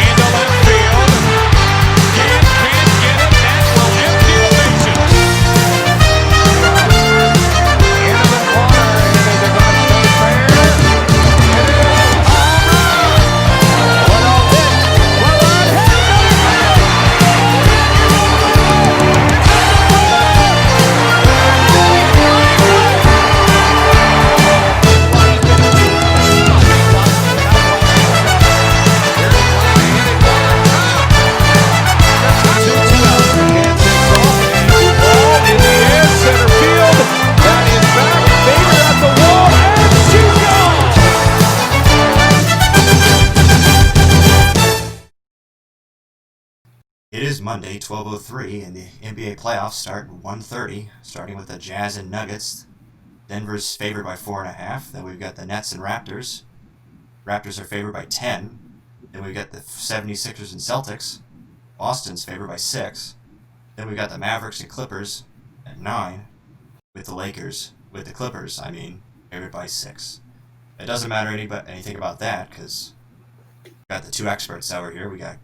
Into left field. Can't get it. That will empty the bases. Into the corner. It is a good stay fair. And it is a home run. Little hit. Willard hit. It is Monday, 12:03, and the NBA playoffs start at 1:30, starting with the Jazz and Nuggets. Denver's favored by 4.5. Then we've got the Nets and Raptors. Raptors are favored by 10. Then we've got the 76ers and Celtics. Boston's favored by 6. Then we've got the Mavericks and Clippers at 9, with the Clippers, favored by 6. It doesn't matter anything about that, because we've got the two experts over here. We got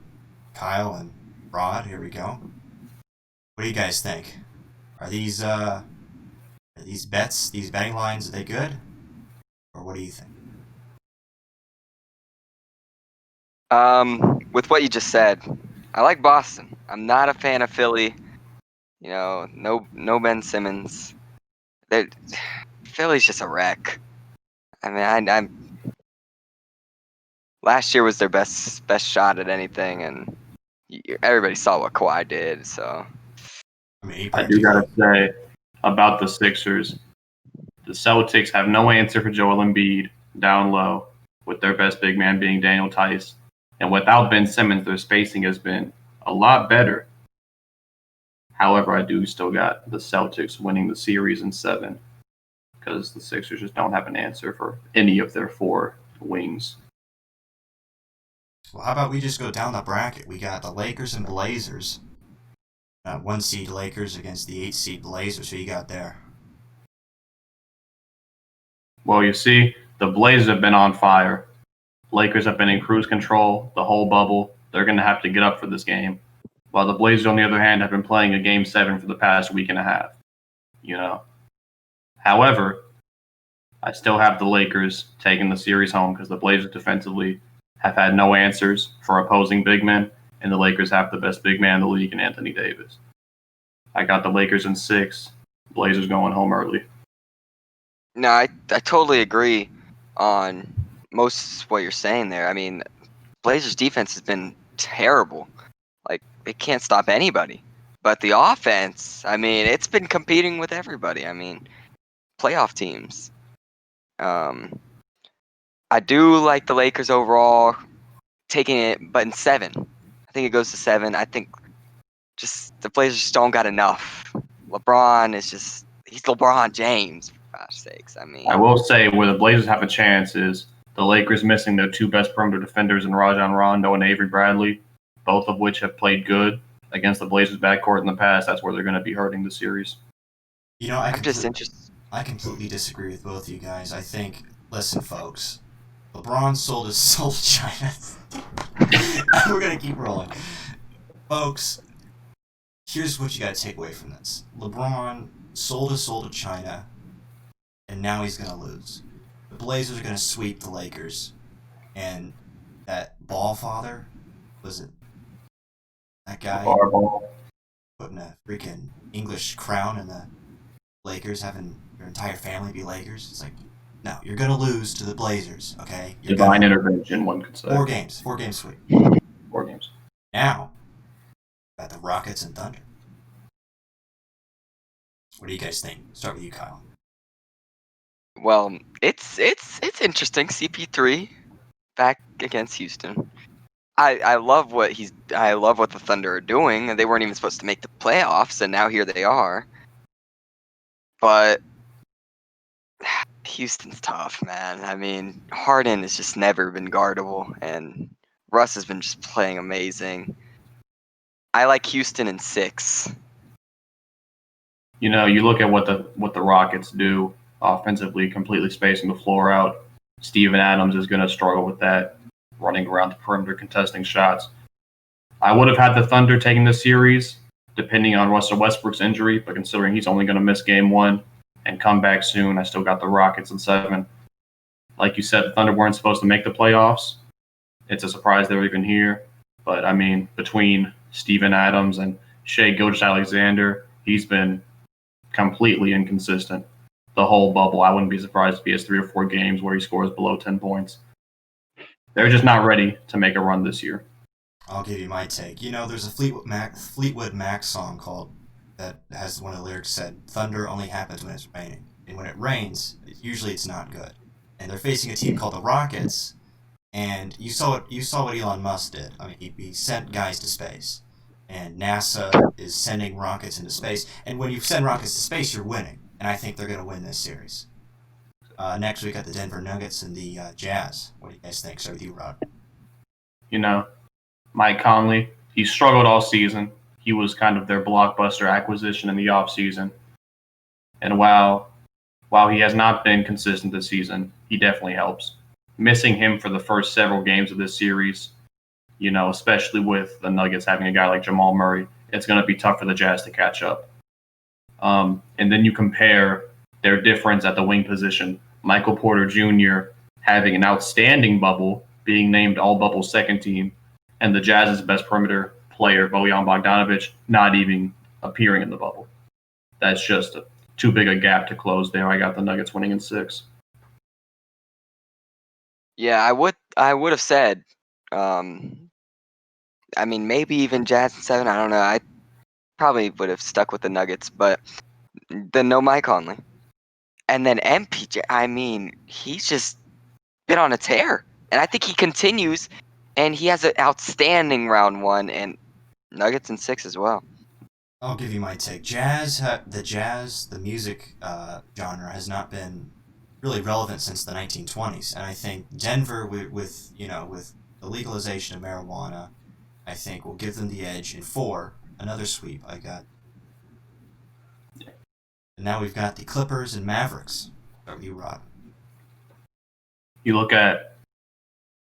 Kyle and Rod. Here we go. What do you guys think? Are these bets, these betting lines, are they good? Or what do you think? With what you just said, I like Boston. I'm not a fan of Philly. No Ben Simmons. Philly's just a wreck. I'm last year was their best shot at anything, and everybody saw what Kawhi did. So I do gotta say about the Sixers, the Celtics have no answer for Joel Embiid down low, with their best big man being Daniel Tice. And without Ben Simmons, their spacing has been a lot better. However, I do still got the Celtics winning the series in 7 because the Sixers just don't have an answer for any of their 4 wings. Well, how about we just go down the bracket? We got the Lakers and Blazers. 1 seed Lakers against the 8 seed Blazers. Who you got there? Well, you see, the Blazers have been on fire. Lakers have been in cruise control the whole bubble. They're going to have to get up for this game. While the Blazers, on the other hand, have been playing a Game 7 for the past week and a half. However, I still have the Lakers taking the series home because the Blazers defensively have had no answers for opposing big men, and the Lakers have the best big man in the league in Anthony Davis. I got the Lakers in 6. Blazers going home early. no, I totally agree on most of what you're saying there. Blazers defense has been terrible. Like, they can't stop anybody. But the offense, it's been competing with everybody. Playoff teams. I do like the Lakers overall taking it, but in 7. I think it goes to 7. I think just the Blazers just don't got enough. LeBron is just, he's LeBron James, for gosh sakes. I will say where the Blazers have a chance is the Lakers missing their 2 best perimeter defenders in Rajon Rondo and Avery Bradley, both of which have played good against the Blazers backcourt in the past. That's where they're going to be hurting the series. I'm just interested. I completely disagree with both of you guys. I think, listen, folks, LeBron sold his soul to China. We're going to keep rolling. Folks, here's what you got to take away from this. LeBron sold his soul to China, and now he's going to lose. The Blazers are going to sweep the Lakers, and that ball father, was it that guy putting a freaking English crown in the Lakers, having your entire family be Lakers? It's like, no, you're going to lose to the Blazers, okay? Divine intervention, one could say. 4 games sweep. 4 games. Now, got the Rockets and Thunder. What do you guys think? Start with you, Kyle. Well, it's interesting. CP3 back against Houston. I love what the Thunder are doing. They weren't even supposed to make the playoffs, and now here they are. But Houston's tough, man. Harden has just never been guardable, and Russ has been just playing amazing. I like Houston in 6. You know, you look at what the Rockets do offensively, completely spacing the floor out. Steven Adams is going to struggle with that, running around the perimeter, contesting shots. I would have had the Thunder taking the series, depending on Russell Westbrook's injury, but considering he's only going to miss game 1 and come back soon, I still got the Rockets in 7. Like you said, the Thunder weren't supposed to make the playoffs. It's a surprise they were even here. But, I mean, between Steven Adams and Shai Gilgeous-Alexander, he's been completely inconsistent the whole bubble. I wouldn't be surprised if he has 3 or 4 games where he scores below 10 points. They're just not ready to make a run this year. I'll give you my take. You know, there's a Fleetwood Mac song called that has one of the lyrics said, "Thunder only happens when it's raining." And when it rains, usually it's not good. And they're facing a team called the Rockets, and you saw what Elon Musk did. I mean, he sent guys to space. And NASA is sending rockets into space. And when you send rockets to space, you're winning. And I think they're going to win this series. Next, we got the Denver Nuggets and the Jazz. What do you guys think? Start with you, Rod. You know, Mike Conley, he struggled all season. He was kind of their blockbuster acquisition in the offseason. And while he has not been consistent this season, he definitely helps. Missing him for the first several games of this series, you know, especially with the Nuggets having a guy like Jamal Murray, it's going to be tough for the Jazz to catch up. And then you compare their difference at the wing position. Michael Porter Jr. having an outstanding bubble, being named all-bubble second team, and the Jazz's best perimeter player, Bojan Bogdanovic, not even appearing in the bubble. That's just too big a gap to close there. I got the Nuggets winning in 6. Yeah, I would have said, I mean, maybe even Jazz in 7. I don't know. I probably would have stuck with the Nuggets, but then no Mike Conley. And then MPJ, I mean, he's just been on a tear. And I think he continues, and he has an outstanding round 1, and Nuggets in 6 as well. I'll give you my take. The music genre has not been really relevant since the 1920s, and I think Denver, with the legalization of marijuana, I think will give them the edge in 4. Another sweep. I got. And now we've got the Clippers and Mavericks. Start with you, Rod. You look at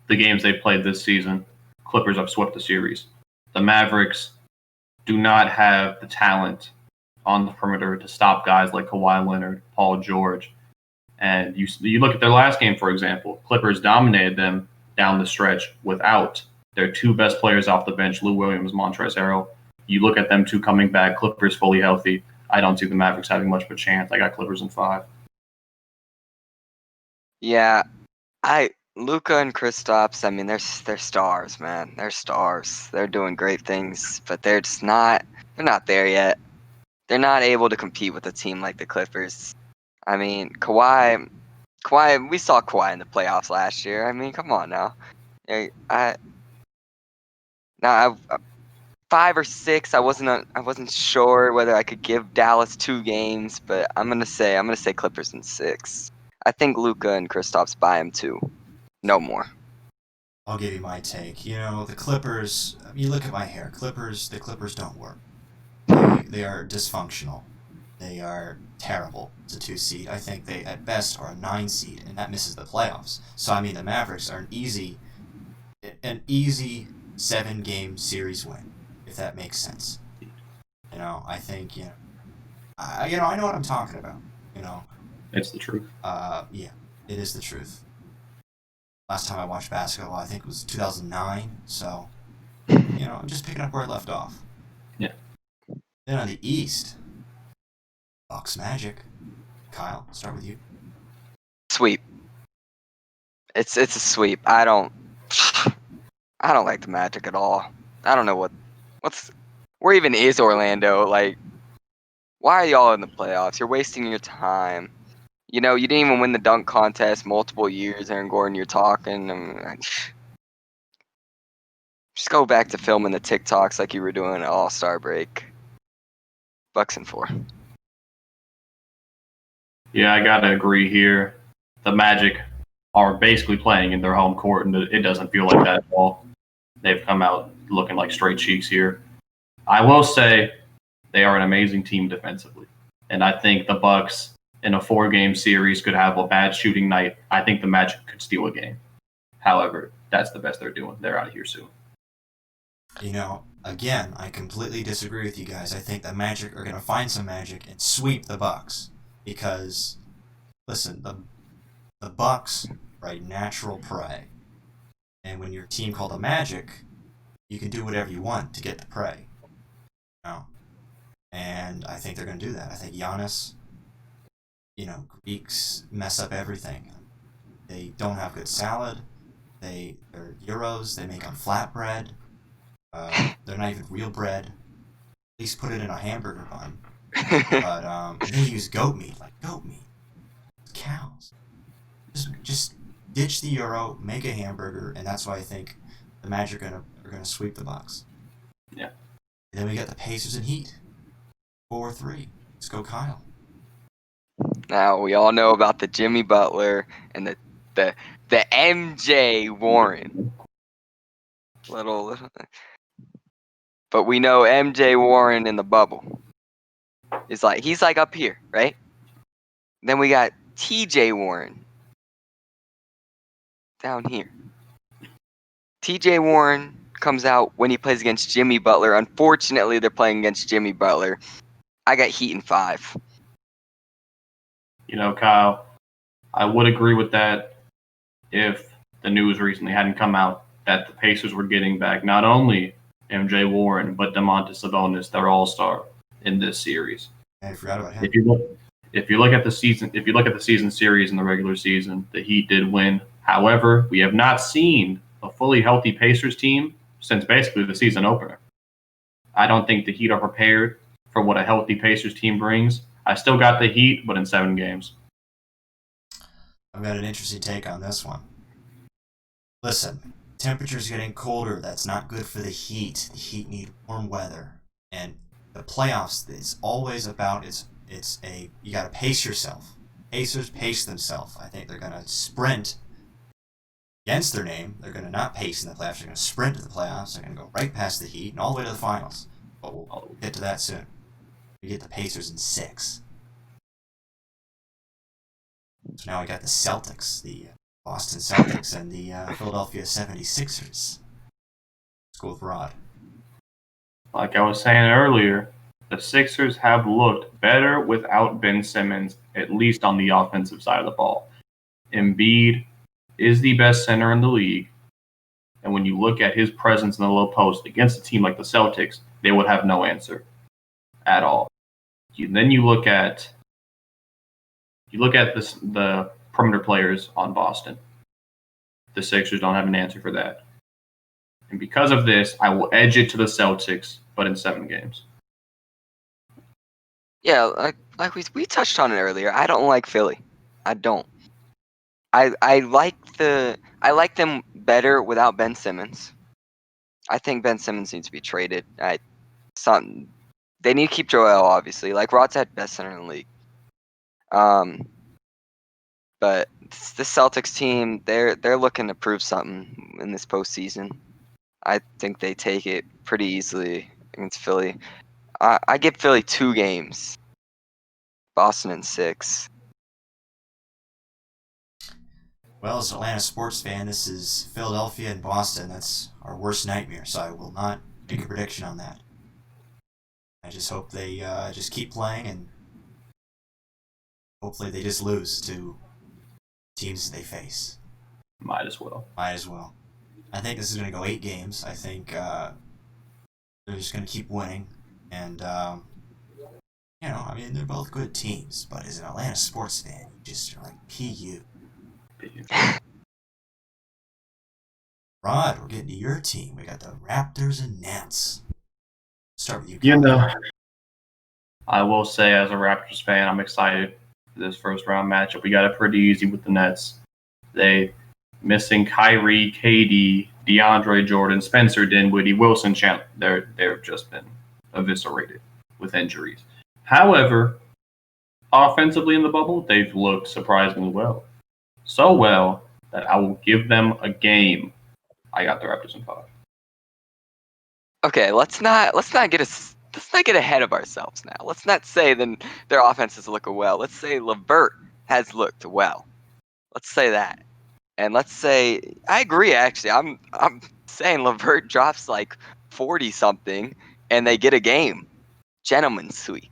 the games they played this season, Clippers have swept the series. The Mavericks do not have the talent on the perimeter to stop guys like Kawhi Leonard, Paul George. And you look at their last game, for example, Clippers dominated them down the stretch without their 2 best players off the bench, Lou Williams, Montrezl Harrell. You look at them 2 coming back, Clippers fully healthy. I don't see the Mavericks having much of a chance. I got Clippers in 5. Yeah, Luka and Kristaps, I mean, they're stars, man. They're stars. They're doing great things, but they're not there yet. They're not able to compete with a team like the Clippers. I mean, Kawhi, we saw Kawhi in the playoffs last year. I mean, come on now. 5 or 6, I wasn't sure whether I could give Dallas 2 games, but I'm gonna say Clippers in 6. I think Luka and Kristaps buy him 2. No more. I'll give you my take. You know, the Clippers, you look at my hair. The Clippers don't work. They are dysfunctional. They are terrible. It's a 2 seed. I think they, at best, are a 9 seed, and that misses the playoffs. So, I mean, the Mavericks are an easy 7-game series win, if that makes sense. You know, I think, I know what I'm talking about. You know. It's the truth. Yeah, it is the truth. Last time I watched basketball, I think it was 2009. So, I'm just picking up where I left off. Yeah. Then on the East, Bucks Magic. Kyle, start with you. Sweep. It's a sweep. I don't like the Magic at all. I don't know where even is Orlando? Like, why are y'all in the playoffs? You're wasting your time. You didn't even win the dunk contest multiple years, Aaron Gordon, you're talking. Just go back to filming the TikToks like you were doing at All-Star break. Bucks in 4. Yeah, I got to agree here. The Magic are basically playing in their home court, and it doesn't feel like that at all. They've come out looking like straight cheeks here. I will say they are an amazing team defensively. And I think the Bucks in a 4-game series could have a bad shooting night. I think the Magic could steal a game. However, that's the best they're doing. They're out of here soon. You know, again, I completely disagree with you guys. I think the Magic are going to find some magic and sweep the Bucks because, listen, the Bucks are a natural prey, and when you're a team called the Magic, you can do whatever you want to get the prey. You know? And I think they're going to do that. I think Giannis, Greeks mess up everything. They don't have good salad. They're Euros. They make on flatbread. They're not even real bread. At least put it in a hamburger bun. But they use goat meat. Like goat meat. It's cows. Just ditch the Euro, make a hamburger, and that's why I think the Magic are gonna sweep the Bucks. Yeah. And then we got the Pacers and Heat. 4-3. Let's go, Kyle. Now we all know about the Jimmy Butler and the MJ Warren. Little. But we know MJ Warren in the bubble is he's up here, right? Then we got TJ Warren down here. TJ Warren comes out when he plays against Jimmy Butler. Unfortunately, they're playing against Jimmy Butler. I got Heat in 5. Kyle, I would agree with that if the news recently hadn't come out that the Pacers were getting back not only MJ Warren but Domantas Sabonis, their all-star in this series. I forgot about him. If you look at the season series in the regular season, the Heat did win. However, we have not seen a fully healthy Pacers team since basically the season opener. I don't think the Heat are prepared for what a healthy Pacers team brings. I still got the Heat, but in 7 games. I've got an interesting take on this one. Listen, temperature's getting colder. That's not good for the Heat. The Heat need warm weather. And the playoffs is always about you got to pace yourself. Pacers pace themselves. I think they're going to sprint against their name. They're going to not pace in the playoffs. They're going to sprint to the playoffs. They're going to go right past the Heat and all the way to the finals. But we'll get to that soon. We get the Pacers in 6. So now we got the Celtics, the Boston Celtics, and the Philadelphia 76ers. Let's go with Rod. Like I was saying earlier, the Sixers have looked better without Ben Simmons, at least on the offensive side of the ball. Embiid is the best center in the league, and when you look at his presence in the low post against a team like the Celtics, they would have no answer at all. Then you look at the perimeter players on Boston. The Sixers don't have an answer for that. And because of this, I will edge it to the Celtics, but in 7 games. Yeah, like we touched on it earlier. I don't like Philly. I don't. I like them better without Ben Simmons. I think Ben Simmons needs to be traded. They need to keep Joel, obviously. Like Rod said, best center in the league. But the Celtics team, they're looking to prove something in this postseason. I think they take it pretty easily against Philly. I give Philly 2 games. Boston in 6. Well, as an Atlanta sports fan, this is Philadelphia and Boston. That's our worst nightmare, so I will not make a prediction on that. I just hope they just keep playing, and hopefully they just lose to teams they face. Might as well. I think this is going to go 8 games. I think they're just going to keep winning. And, they're both good teams. But as an Atlanta sports fan, you just are like, PU. Rod, we're getting to your team. We got the Raptors and Nets. Start with you. I will say as a Raptors fan, I'm excited for this first round matchup. We got it pretty easy with the Nets. They missing Kyrie, KD, DeAndre Jordan, Spencer Dinwiddie, Wilson Chandler. They've just been eviscerated with injuries. However, offensively in the bubble, they've looked surprisingly well. So well that I will give them a game. I got the Raptors in 5. Okay, let's not get the let's not get ahead of ourselves now. Let's not say then their offense is looking well. Let's say LeVert has looked well. Let's say that. And let's say I agree actually. I'm saying LeVert drops like 40 something and they get a game. Gentlemen's sweep.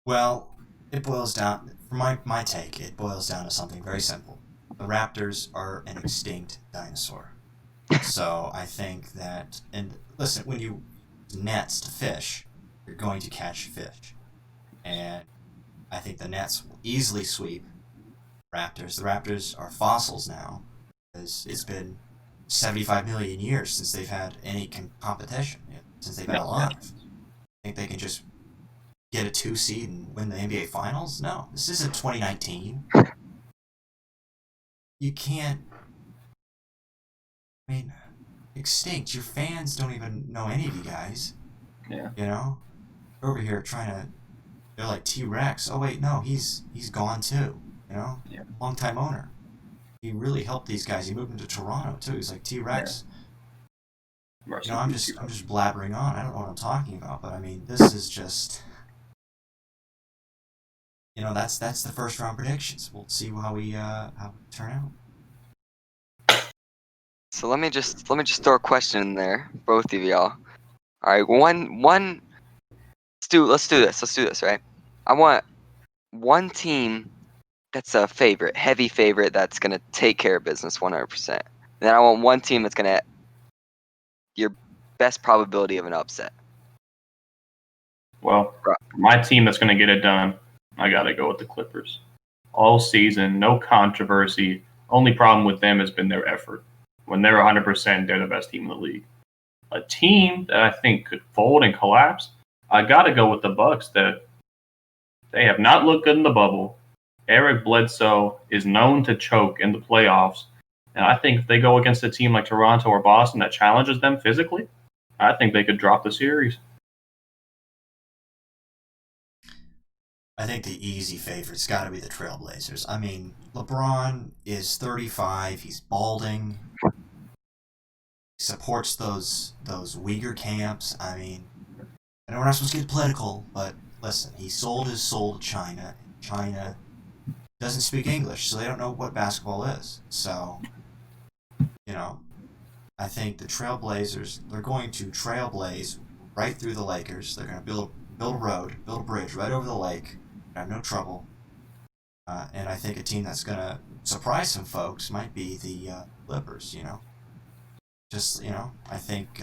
Well, it boils down, for my take, it boils down to something very simple. The Raptors are an extinct dinosaur. So I think that, and listen, when you use nets to fish, you're going to catch fish. And I think the Nets will easily sweep Raptors. The Raptors are fossils now, because it's been 75 million years since they've had any competition, since they've been alive. I think they can just get a 2 seed and win the NBA Finals? No, this isn't 2019. You can't. I mean, extinct. Your fans don't even know any of you guys. Yeah. You know, over here trying to. They're like T-Rex. Oh wait, no, he's gone too. You know, Yeah. Long-time owner. He really helped these guys. He moved them to Toronto too. He's like T-Rex. Yeah. You know, I'm just blabbering on. I don't know what I'm talking about, but I mean, this is just. You know, that's the first round predictions. We'll see how we turn out. So let me just throw a question in there, both of y'all. All right, one. Let's do this, right? I want one team that's a favorite, heavy favorite that's gonna take care of business 100%. Then I want one team that's gonna your best probability of an upset. Well, my team that's going to get it done, I got to go with the Clippers. All season, no controversy. Only problem with them has been their effort. When they're 100%, they're the best team in the league. A team that I think could fold and collapse, I got to go with the Bucks. That they have not looked good in the bubble. Eric Bledsoe is known to choke in the playoffs. And I think if they go against a team like Toronto or Boston that challenges them physically, I think they could drop the series. I think the easy favorite's got to be the Trailblazers. I mean, LeBron is 35. He's balding. He supports those Uyghur camps. I mean, I know we're not supposed to get political, but listen, he sold his soul to China. China doesn't speak English, so they don't know what basketball is. So, you know, I think the Trailblazers, they're going to trailblaze right through the Lakers. They're going to build a road, build a bridge right over the lake. Have no trouble. And I think a team that's going to surprise some folks might be the Clippers, you know. Just, you know, I think,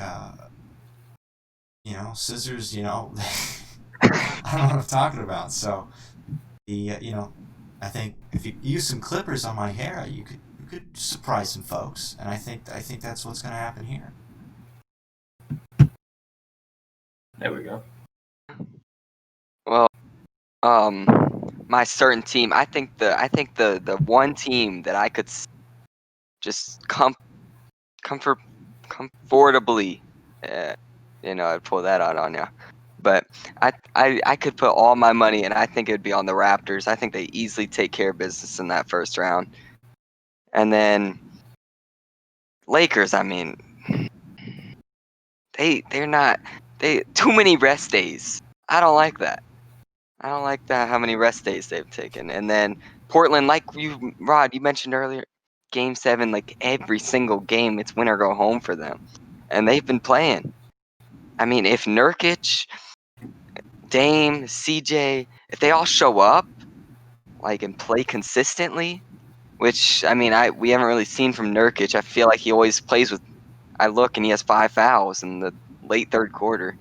you know, scissors, you know, I don't know what I'm talking about. So, you know, I think if you use some clippers on my hair, you could surprise some folks. And I think that's what's going to happen here. There we go. Well, my certain team. I think the one team that I could just comfortably, you know, I'd pull that out on you. But I could put all my money, and I think it would be on the Raptors. I think they easily take care of business in that first round. And then Lakers. I mean, they're not too many rest days. I don't like that. I don't like that how many rest days they've taken. And then Portland, like Rod, you mentioned earlier, Game 7, like every single game, it's win or go home for them. And they've been playing. I mean, if Nurkic, Dame, CJ, if they all show up, like, and play consistently, which, I mean, we haven't really seen from Nurkic. I feel like he always plays with, I look, and he has 5 fouls in the late third quarter.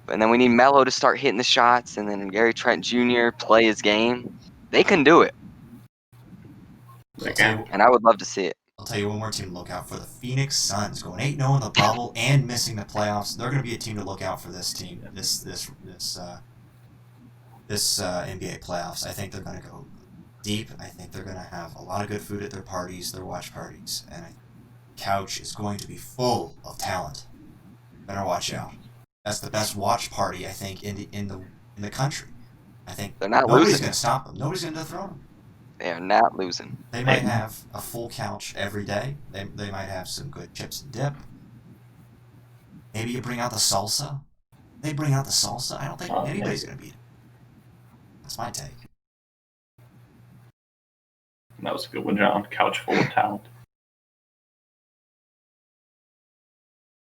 And then we need Melo to start hitting the shots, and then Gary Trent Jr. play his game. They can do it. And I would love to see it. I'll tell you one more team to look out for: the Phoenix Suns, going 8-0 in the bubble and missing the playoffs. They're going to be a team to look out for this team. This NBA playoffs. I think they're going to go deep. I think they're going to have a lot of good food at their parties, their watch parties, and the couch is going to be full of talent. Better watch out. That's the best watch party, I think, in the country. I think they're not nobody's losing. going to stop them. Nobody's going to dethrone them. They are not losing. They might have a full couch every day. They might have some good chips and dip. Maybe you bring out the salsa. They bring out the salsa. I don't think Oh, anybody's going to beat it. That's my take. That was a good one, John. Couch full of talent.